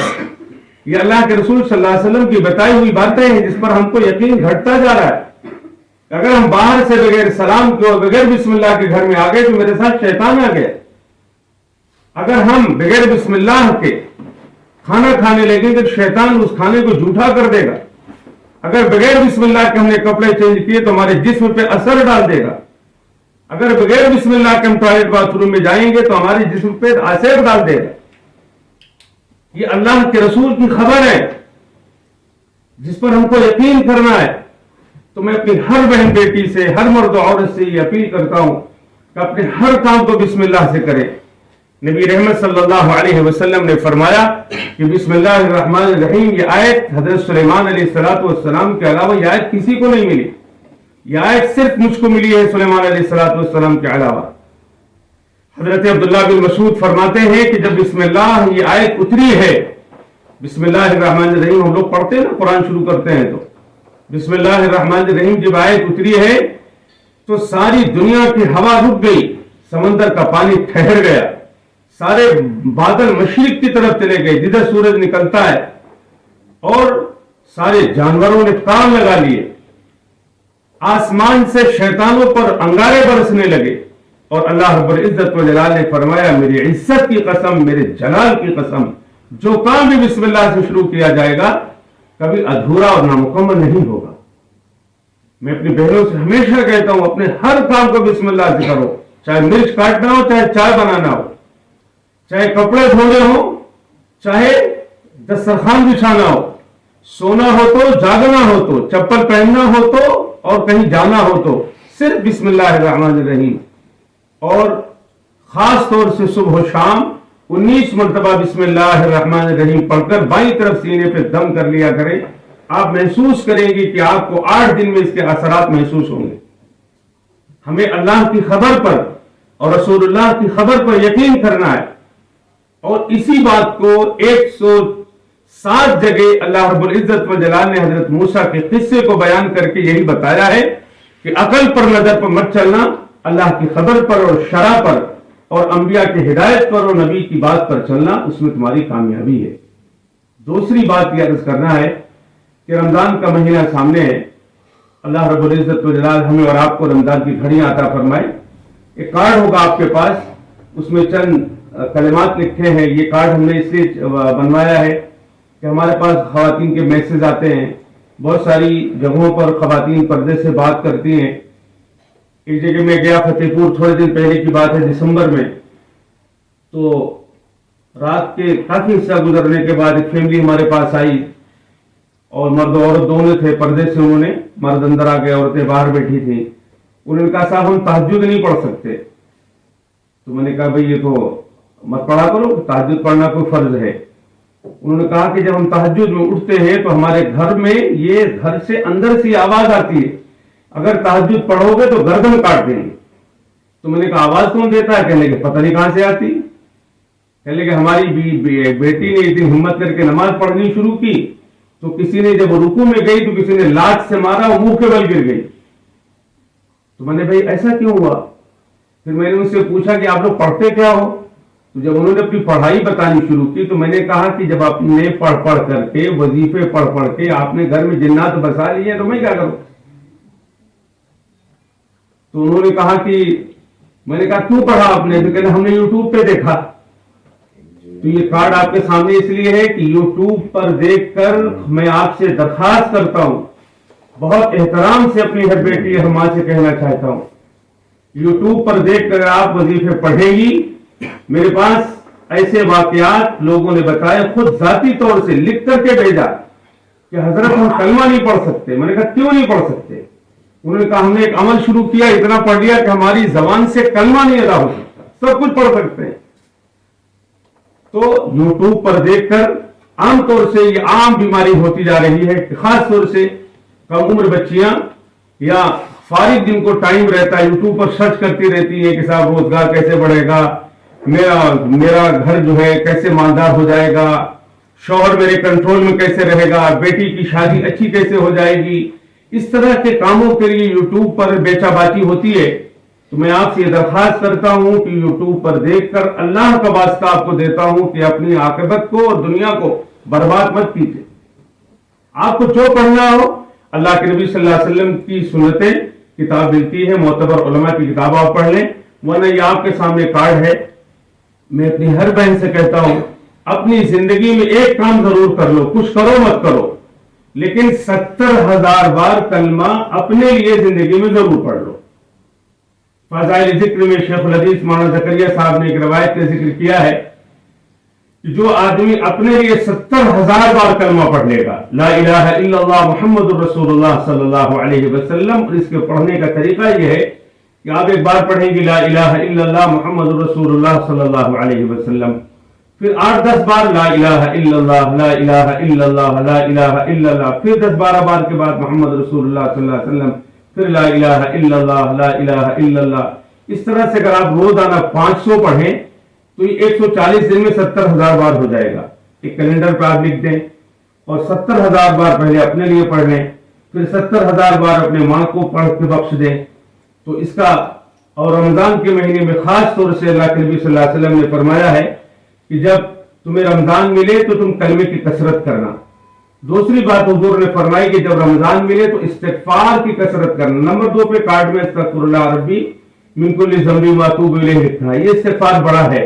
یہ اللہ کے رسول صلی اللہ علیہ وسلم کی بتائی ہوئی باتیں ہیں جس پر ہم کو یقین گھٹتا جا رہا ہے. اگر ہم باہر سے بغیر سلام کے اور بغیر بسم اللہ کے گھر میں آ گئے تو میرے ساتھ شیطان آ گیا. اگر ہم بغیر بسم اللہ کے کھانا کھانے لگیں تو شیطان اس کھانے کو جھوٹا کر دے گا. اگر بغیر بسم اللہ کے ہم نے کپڑے چینج کیے تو ہمارے جسم پہ اثر ڈال دے گا. اگر بغیر بسم اللہ کے ہم ٹوائلٹ باتھ روم میں جائیں گے تو ہمارے جسم پہ آسیب ڈال دے گا. یہ اللہ کے رسول کی خبر ہے جس پر ہم کو یقین کرنا ہے. تو میں اپنی ہر بہن بیٹی سے, ہر مرد و عورت سے یہ اپیل کرتا ہوں کہ اپنے ہر کام کو بسم اللہ سے کرے. نبی رحمت صلی اللہ علیہ وسلم نے فرمایا کہ بسم اللہ الرحمن الرحیم یہ آیت حضرت سلیمان علیہ السلام کے علاوہ یہ آیت کسی کو نہیں ملی. یہ آیت صرف مجھ کو ملی ہے سلیمان علیہ السلام کے علاوہ. حضرت عبداللہ بن مسعود فرماتے ہیں کہ جب بسم اللہ یہ آیت اتری ہے, بسم اللہ الرحمن الرحیم ہم لوگ پڑھتے ہیں نا قرآن شروع کرتے ہیں تو بسم اللہ الرحمن الرحیم جب آیت اتری ہے تو ساری دنیا کی ہوا رک گئی, سمندر کا پانی ٹھہر گیا, سارے بادل مشرق کی طرف چلے گئے جدھر سورج نکلتا ہے, اور سارے جانوروں نے کان لگا لیے. آسمان سے شیطانوں پر انگارے برسنے لگے, اور اللہ رب العزت و جلال نے فرمایا میری عزت کی قسم, میرے جلال کی قسم, جو کام بھی بسم اللہ سے شروع کیا جائے گا کبھی ادھورا اور نامکمل نہیں ہوگا. میں اپنی بہنوں سے ہمیشہ کہتا ہوں اپنے ہر کام کو بسم اللہ سے کرو, چاہے مرچ کاٹنا ہو, چاہے چائے بنانا ہو, چاہے کپڑے دھونے ہو, چاہے دسترخوان بچھانا ہو, سونا ہو تو, جاگنا ہو تو, چپل پہننا ہو تو, اور کہیں جانا ہو تو صرف بسم اللہ الرحمن الرحیم. اور خاص طور سے صبح و شام 19 مرتبہ بسم اللہ الرحمن الرحیم پڑھ کر بائیں طرف سینے پہ دم کر لیا کریں. آپ محسوس کریں گے کہ آپ کو 8 دن میں اس کے اثرات محسوس ہوں گے. ہمیں اللہ کی خبر پر اور رسول اللہ کی خبر پر یقین کرنا ہے, اور اسی بات کو 107 جگہ اللہ رب العزت و جلال نے حضرت موسیٰ کے قصے کو بیان کر کے یہی بتایا ہے کہ عقل پر نظر پر مت چلنا, اللہ کی خبر پر اور شرع پر اور انبیاء کی ہدایت پر اور نبی کی بات پر چلنا, اس میں تمہاری کامیابی ہے. دوسری بات یہ عرض کرنا ہے کہ رمضان کا مہینہ سامنے ہے. اللہ رب العزت و جلال ہمیں اور آپ کو رمضان کی گھڑیاں عطا فرمائے. ایک کارڈ ہوگا آپ کے پاس, اس میں چند کلمات لکھے ہیں. یہ کارڈ ہم نے اس لیے بنوایا ہے کہ ہمارے پاس خواتین کے میسج آتے ہیں, بہت ساری جگہوں پر خواتین پردے سے بات کرتی ہیں. ایک جگہ میں گیا فتح پور, تھوڑے دن پہلے کی بات ہے, دسمبر میں, تو رات کے کافی حصہ گزرنے کے بعد ایک فیملی ہمارے پاس آئی, اور مرد و عورت دونوں تھے, پردے سے انہوں نے, مرد اندر آ گئے, عورتیں باہر بیٹھی تھیں. انہوں نے کہا صاحب ہم تہجد نہیں پڑھ سکتے. تو میں نے کہا بھئی یہ تو مت پڑھا کرو, تہجد پڑھنا کوئی فرض ہے. انہوں نے کہا کہ جب ہم تہجد میں اٹھتے ہیں تو ہمارے گھر میں یہ گھر سے اندر سے آواز آتی ہے, اگر تہجد پڑھو گے تو گردن کاٹ دیں گے. تو میں نے کہا آواز کون دیتا ہے؟ کہنے کہ پتہ نہیں کہاں سے آتی. کہنے کہ ہماری بیٹی نے ایک دن ہمت کر کے نماز پڑھنی شروع کی تو کسی نے جب رکوع میں گئی تو کسی نے لاٹ سے مارا, وہ منہ کے بل گر گئی. تو میں نے بھائی ایسا کیوں ہوا؟ پھر میں نے ان سے پوچھا کہ آپ لوگ پڑھتے کیا ہو؟ تو جب انہوں نے اپنی پڑھائی بتانی شروع کی تو میں نے کہا کہ جب آپ نے پڑھ پڑھ کر کے وظیفے پڑھ کے آپ نے گھر میں جنات بسا لیے ہیں تو میں کیا کروں؟ تو انہوں نے کہا کہ میں نے کہا کیوں پڑھا آپ نے؟ تو کہتے ہم نے یوٹیوب پہ دیکھا. تو یہ کارڈ آپ کے سامنے اس لیے ہے کہ یوٹیوب پر دیکھ کر میں آپ سے درخواست کرتا ہوں، بہت احترام سے اپنی ہر بیٹی ہر ماں سے کہنا چاہتا ہوں، یوٹیوب پر دیکھ کر آپ وظیفے پڑھیں گی. میرے پاس ایسے واقعات لوگوں نے بتایا، خود ذاتی طور سے لکھ کر کے بھیجا کہ حضرت ہم کلمہ نہیں پڑھ سکتے. میں نے کہا کیوں نہیں پڑھ سکتے؟ انہوں نے کہا ہم نے ایک عمل شروع کیا، اتنا پڑھ لیا کہ ہماری زبان سے کلمہ نہیں ادا ہو سکتا، سب کچھ پڑھ سکتے ہیں. تو یوٹیوب پر دیکھ کر عام طور سے یہ عام بیماری ہوتی جا رہی ہے کہ خاص طور سے کم عمر بچیاں یا فارغ جن کو ٹائم رہتا ہے یوٹیوب پر سرچ کرتی رہتی ہے کہ صاحب روزگار کیسے بڑھے گا، میرا گھر جو ہے کیسے مالدار ہو جائے گا، شوہر میرے کنٹرول میں کیسے رہے گا، بیٹی کی شادی اچھی کیسے ہو جائے گی. اس طرح کے کاموں کے لیے یوٹیوب پر بیچا باچی ہوتی ہے. تو میں آپ سے یہ درخواست کرتا ہوں کہ یوٹیوب پر دیکھ کر اللہ کا واسطہ آپ کو دیتا ہوں کہ اپنی عاقبت کو اور دنیا کو برباد مت کیجیے. آپ کو جو پڑھنا ہو، اللہ کے نبی صلی اللہ علیہ وسلم کی سنتیں کتاب ملتی ہے، معتبر علماء کی کتاب آپ پڑھ لیں، ورنہ یہ آپ کے سامنے کارڈ ہے. میں اپنی ہر بہن سے کہتا ہوں اپنی زندگی میں ایک کام ضرور کر لو، کچھ کرو مت کرو، لیکن 70,000 بار کلمہ اپنے لیے زندگی میں ضرور پڑھ لو. فضائل ذکر میں شیخ الحدیث مولانا زکریا صاحب نے ایک روایت کا ذکر کیا ہے کہ جو آدمی اپنے لیے 70,000 بار کلمہ پڑھ لے گا، لا الہ الا اللہ محمد الرسول اللہ صلی اللہ علیہ وسلم، اور اس کے پڑھنے کا طریقہ یہ ہے کہ آپ ایک بار پڑھیں گے لا الہ الا اللہ محمد الرسول اللہ صلی اللہ علیہ وسلم، پھر 8-10 بار لا الہ الا اللہ لا الہ الا اللہ لا الہ الا اللہ، پھر 10-12 بار کے بعد محمد رسول اللہ صلی اللہ علیہ وسلم، پھر لا الہ الا اللہ لا الہ الا اللہ. اس طرح سے اگر آپ روزانہ 500 پڑھیں تو یہ 140 دن میں 70,000 بار ہو جائے گا. ایک کیلنڈر پہ آپ لکھ دیں اور 70,000 بار پہلے اپنے لیے پڑھ لیں، پھر 70,000 بار اپنے ماں کو پڑھ کے بخش دیں. تو اس کا، اور رمضان کے مہینے میں خاص طور سے اللہ کے نبی صلی اللہ علیہ وسلم نے فرمایا ہے کہ جب تمہیں رمضان ملے تو تم کلمے کی کثرت کرنا. دوسری بات حضور نے فرمائی کہ جب رمضان ملے تو استغفار کی کثرت کرنا. نمبر 2 پہ کارڈ میں استغفر اللہ ربی من کل ذنب و اتوب الیہ لکھا ہے، یہ استغفار بڑا ہے.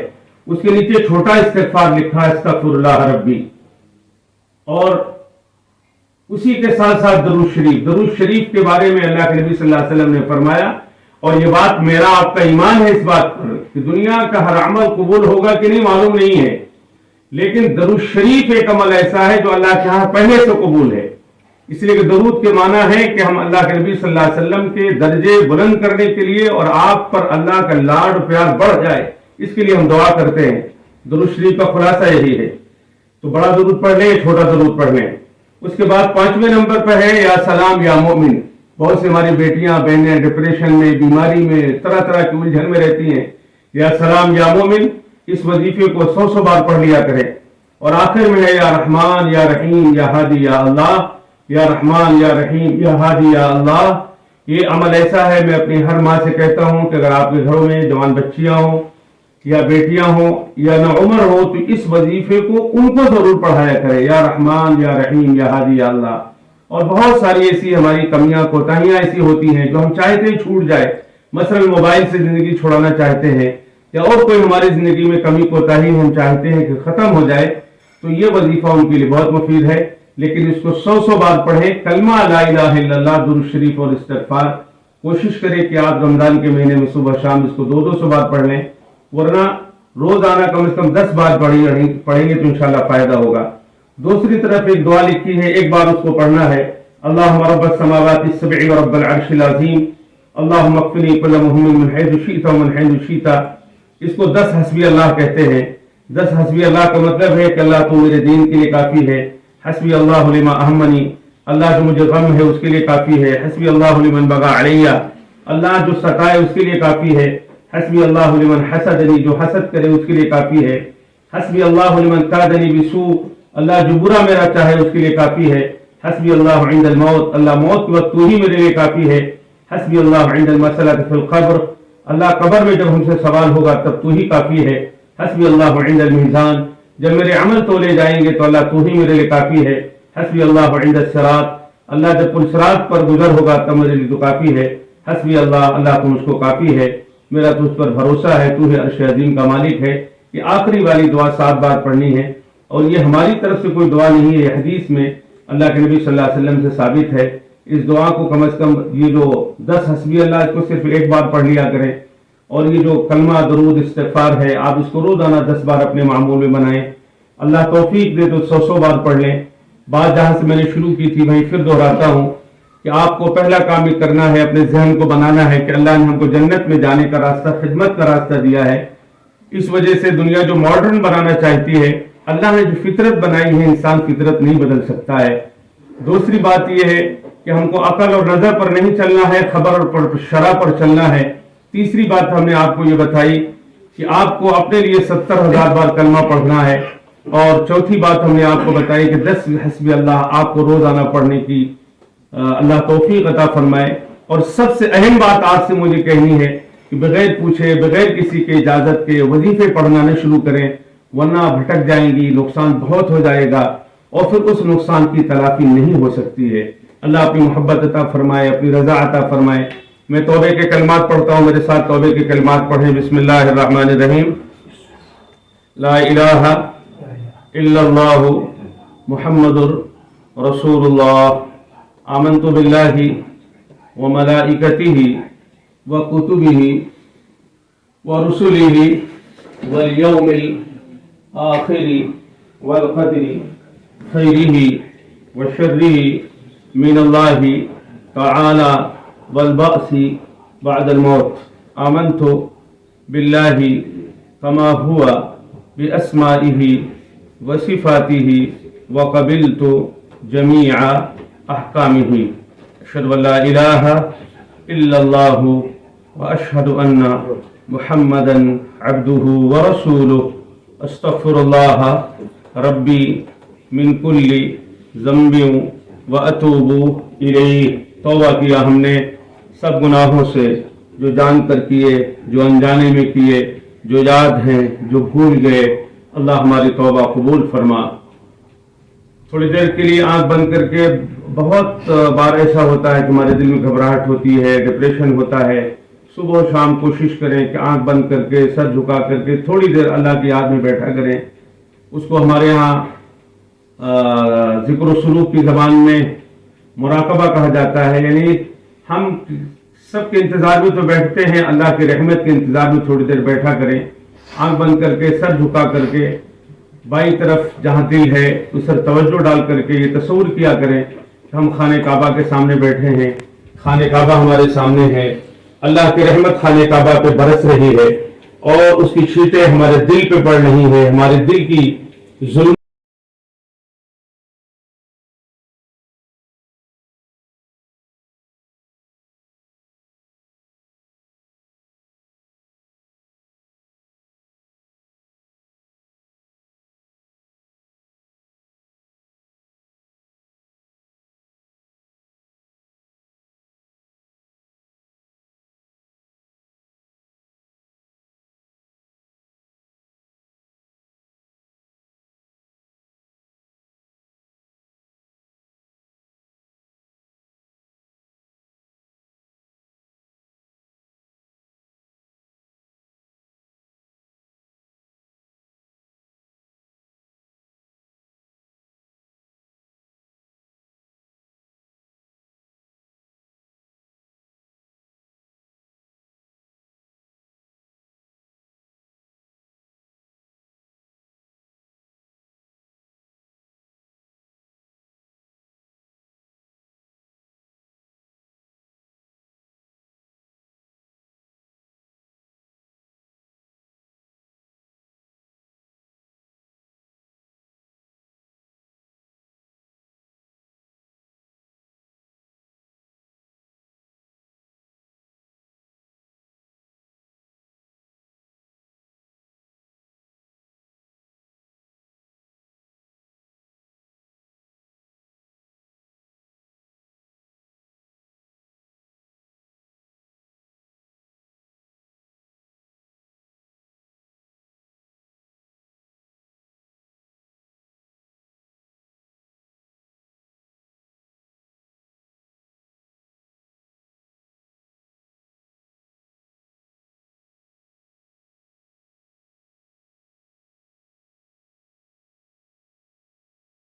اس کے نیچے چھوٹا استغفار لکھا ہے استغفر اللہ ربی، اور اسی کے ساتھ ساتھ درود شریف کے بارے میں اللہ کے نبی صلی اللہ علیہ وسلم نے فرمایا، اور یہ بات میرا آپ کا ایمان ہے اس بات پر کہ دنیا کا ہر عمل قبول ہوگا کہ نہیں معلوم نہیں ہے، لیکن درود شریف ایک عمل ایسا ہے جو اللہ کے ہاں پہلے سے قبول ہے. اس لیے کہ درود کے معنی ہے کہ ہم اللہ کے نبی صلی اللہ علیہ وسلم کے درجے بلند کرنے کے لیے اور آپ پر اللہ کا لاڈ پیار بڑھ جائے، اس کے لیے ہم دعا کرتے ہیں. درود شریف کا خلاصہ یہی ہے. تو بڑا درود پڑھ لیں، چھوٹا درود پڑھ لیں. اس کے بعد 5ویں نمبر پر ہے یا سلام یا مومن. بہت سی ہماری بیٹیاں بہنیں ڈپریشن میں، بیماری میں، طرح طرح کی الجھن میں رہتی ہیں. یا سلام یا مومن، اس وظیفے کو 100 بار پڑھ لیا کریں. اور آخر میں ہے یا رحمان یا رحیم یا ہادی یا اللہ، یا رحمان یا رحیم یا ہادی یا اللہ. یہ عمل ایسا ہے، میں اپنی ہر ماں سے کہتا ہوں کہ اگر آپ کے گھروں میں جوان بچیاں ہوں یا بیٹیاں ہوں یا نہ عمر ہو تو اس وظیفے کو ان کو ضرور پڑھایا کرے، یا رحمان یا رحیم یا ہادی یا اللہ. اور بہت ساری ایسی ہماری کمیاں کوتاہیاں ایسی ہوتی ہیں جو ہم چاہتے ہیں چھوٹ جائے. مثلا موبائل سے زندگی چھوڑانا چاہتے ہیں یا اور کوئی ہماری زندگی میں کمی کوتاہی ہم چاہتے ہیں کہ ختم ہو جائے، تو یہ وظیفہ ان کے لیے بہت مفید ہے. لیکن اس کو 100 بار پڑھیں، کلمہ لا الہ الا اللہ، درود شریف اور استغفار. کوشش کریں کہ آپ رمضان کے مہینے میں صبح شام اس کو 200 بار پڑھ لیں، ورنہ روزانہ کم از کم 10 بار پڑھیں گے تو انشاءاللہ فائدہ ہوگا. دوسری طرف ایک دعا لکھی ہے، ایک بار اس کو پڑھنا ہے. اللہم رب السماوات السبع ورب العرش العظیم اللہم اکفنی کل مہم من حیث شئت ومن حیث شئت. اس کو 10 حسبی اللہ کہتے ہیں. 10 حسبی اللہ کا مطلب ہے کہ اللہ تو میرے دین کے لیے کافی ہے. حسبی اللہ لما اہمنی، اللہ جو مجھے غم ہے اس کے لیے کافی ہے. حسبی اللہ لمن بغى علیہ، اللہ جو ستائے اس کے لیے کافی ہے. حسبی اللہ لمن حسدنی، جو حسد کرے اس کے لیے کافی ہے. حسبی اللہ لمن کادنی بسوء، اللہ جو برا میرا چاہے اس کے لیے کافی ہے. حسبی اللہ عند الموت، اللہ موت کے وقت تو ہی میرے لیے کافی ہے. حسبی اللہ عند المسألة فی القبر، اللہ قبر میں جب ہم سے سوال ہوگا تب تو ہی کافی ہے. حسبی اللہ عند المیزان، جب میرے عمل تولے جائیں گے تو اللہ تو ہی میرے لیے کافی ہے۔ حسبی اللہ عند الصراط، اللہ جب پلصراط پر گزر ہوگا تب میرے لیے تو کافی ہے۔ حسبی اللہ، اللہ تو مجھ کو کافی ہے، میرا تجھ پر بھروسہ ہے، تو ہے عرش عظیم کا مالک ہے۔ یہ آخری والی دعا 7 بار پڑھنی ہے، اور یہ ہماری طرف سے کوئی دعا نہیں ہے، یہ حدیث میں اللہ کے نبی صلی اللہ علیہ وسلم سے ثابت ہے۔ اس دعا کو کم از کم یہ جو 10 حسبی اللہ، اس کو صرف 1 بار پڑھ لیا کریں، اور یہ جو کلمہ درود استغفار ہے آپ اس کو روزانہ 10 بار اپنے معمول میں بنائیں۔ اللہ توفیق دے تو 100 بار پڑھ لیں۔ بات جہاں سے میں نے شروع کی تھی وہیں پھر دہراتا ہوں کہ آپ کو پہلا کام یہ کرنا ہے، اپنے ذہن کو بنانا ہے کہ اللہ نے ہم کو جنت میں جانے کا راستہ، خدمت کا راستہ دیا ہے۔ اس وجہ سے دنیا جو ماڈرن بنانا چاہتی ہے، اللہ نے جو فطرت بنائی ہے، انسان فطرت نہیں بدل سکتا ہے۔ دوسری بات یہ ہے کہ ہم کو عقل اور نظر پر نہیں چلنا ہے، خبر اور شرع پر چلنا ہے۔ تیسری بات ہم نے آپ کو یہ بتائی کہ آپ کو اپنے لیے 70,000 بار کلمہ پڑھنا ہے، اور چوتھی بات ہم نے آپ کو بتائی کہ 10 حسبی اللہ آپ کو روزانہ پڑھنے کی اللہ توفیق عطا فرمائے۔ اور سب سے اہم بات آج سے مجھے کہنی ہے کہ بغیر پوچھے، بغیر کسی کے اجازت کے وظیفے پڑھنا نہ شروع کریں، ورنہ بھٹک جائیں گی، نقصان بہت ہو جائے گا، اور پھر اس نقصان کی تلافی نہیں ہو سکتی ہے۔ اللہ اپنی محبت عطا فرمائے، اپنی رضا عطا فرمائے۔ میں توبے کے کلمات پڑھتا ہوں، میرے ساتھ توبے کے کلمات پڑھیں۔ بسم اللہ الرحمن الرحیم۔ لا الہ الا اللہ محمد رسول اللہ، آمنت باللہ وملائکتہ وکتبہ ورسلہ والیوم الآخر والقدر خیرہ وشرہ من اللہ تعالی والبعث بعد الموت، آمنت باللہ کما ہوا باسمائہ وصفاتہ وقبلت جمیع احکامہ، اشہد ان لا الہ الا اللہ واشہد ان محمدا عبدہ ورسولہ، استغفر اللہ ربی من کل ذنب واتوب الیہ۔ توبہ کیا ہم نے سب گناہوں سے، جو جان کر کیے، جو انجانے میں کیے، جو یاد ہیں، جو بھول گئے۔ اللہ ہماری توبہ قبول فرما۔ تھوڑی دیر کے لیے آنکھ بند کر کے، بہت بار ایسا ہوتا ہے کہ ہمارے دل میں گھبراہٹ ہوتی ہے، ڈپریشن ہوتا ہے، صبح و شام کوشش کریں کہ آنکھ بند کر کے، سر جھکا کر کے تھوڑی دیر اللہ کی یاد میں بیٹھا کریں۔ اس کو ہمارے یہاں ذکر و سلوک کی زبان میں مراقبہ کہا جاتا ہے، یعنی ہم سب کے انتظار میں تو بیٹھتے ہیں، اللہ کی رحمت کے انتظار میں تھوڑی دیر بیٹھا کریں، آنکھ بند کر کے، سر جھکا کر کے، بائیں طرف جہاں دل ہے اس پر توجہ ڈال کر کے یہ تصور کیا کریں کہ ہم خانہ کعبہ کے سامنے بیٹھے ہیں، خانہ کعبہ ہمارے سامنے ہے، اللہ کی رحمت خانہ کعبہ پہ برس رہی ہے، اور اس کی چھینٹیں ہمارے دل پہ پڑ رہی ہیں، ہمارے دل کی ظلم